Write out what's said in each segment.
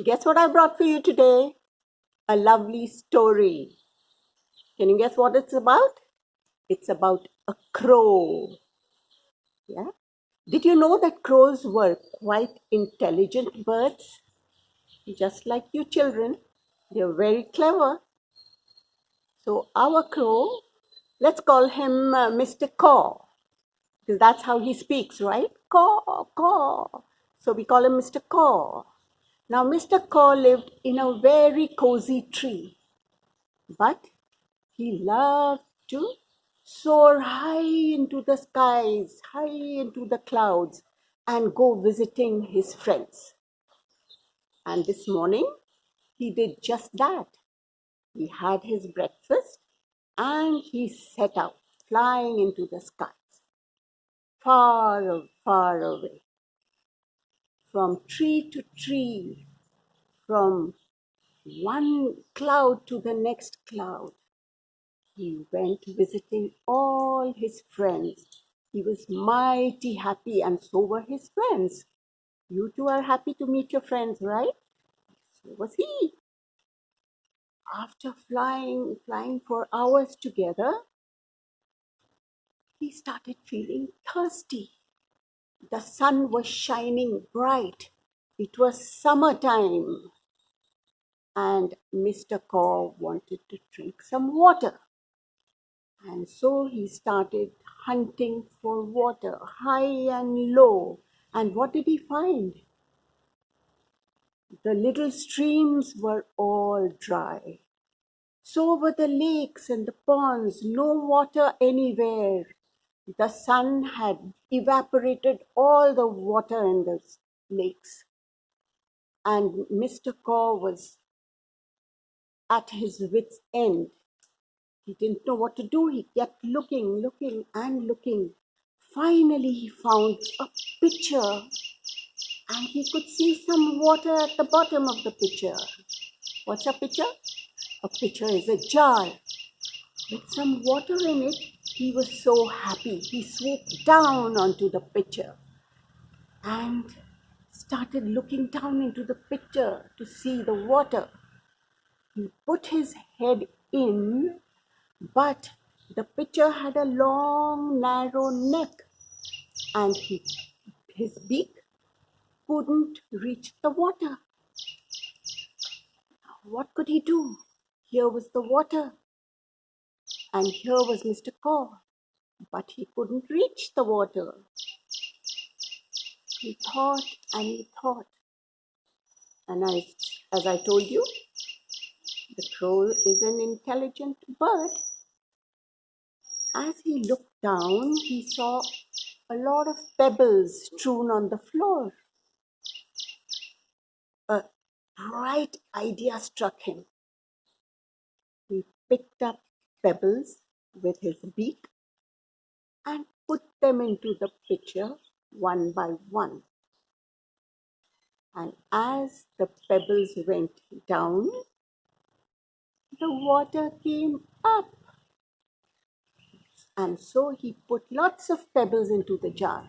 Guess what I brought for you today? A lovely story. Can you guess what it's about? It's about a crow. Yeah? Did you know that crows were quite intelligent birds? Just like you children, they're very clever. So our crow, let's call him Mr. Caw, because that's how he speaks, right? Caw, caw. So we call him Mr. Caw. Now, Mr. Caw lived in a very cozy tree, but he loved to soar high into the skies, high into the clouds, and go visiting his friends. And this morning, he did just that. He had his breakfast and he set out, flying into the skies, far, far away, from tree to tree, from one cloud to the next cloud. He went visiting all his friends. He was mighty happy, and so were his friends. You too are happy to meet your friends, right? So was he. After flying for hours together, he started feeling thirsty. The sun was shining bright. It was summertime, and Mr. Caw wanted to drink some water. And so he started hunting for water, high and low. And what did he find? The little streams were all dry. So were the lakes and the ponds, no water anywhere. The sun had evaporated all the water in the lakes. And Mr. Caw was at his wits' end. He didn't know what to do. He kept looking, looking, and looking. Finally, he found a pitcher and he could see some water at the bottom of the pitcher. What's a pitcher? A pitcher is a jar with some water in it. He was so happy. He swooped down onto the pitcher and started looking down into the pitcher to see the water. He put his head in, but the pitcher had a long, narrow neck, and his beak couldn't reach the water. What could he do? Here was the water, and here was Mr. Caw, but he couldn't reach the water. He thought and he thought, and as I told you, the crow is an intelligent bird. As he looked down, he saw a lot of pebbles strewn on the floor. A bright idea struck him. He picked up pebbles with his beak and put them into the pitcher one by one. And as the pebbles went down, the water came up. And so he put lots of pebbles into the jar.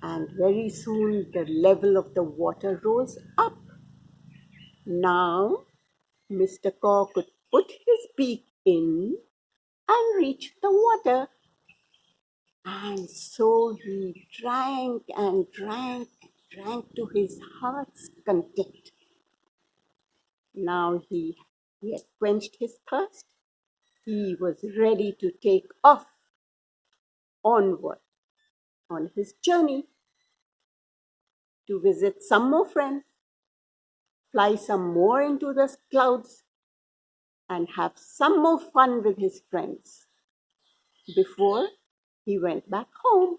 And very soon the level of the water rose up. Now Mr. Caw could put his beak in and reach the water. And so he drank and drank and drank to his heart's content. Now he had quenched his thirst. He was ready to take off onward on his journey to visit some more friends, fly some more into the clouds, and have some more fun with his friends before he went back home.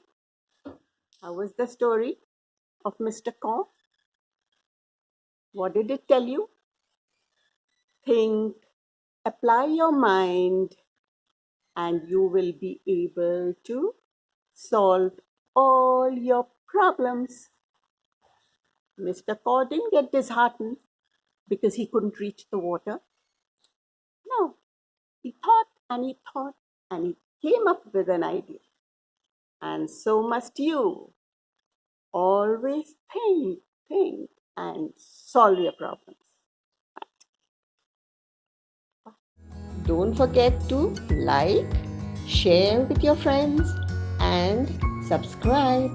How was the story of Mr. Caw? What did it tell you? Think, apply your mind, and you will be able to solve all your problems. Mr. Caw didn't get disheartened because he couldn't reach the water. No, he thought and he thought and he came up with an idea. And so must you. Always think, think, and solve your problems. Don't forget to like, share with your friends, and subscribe.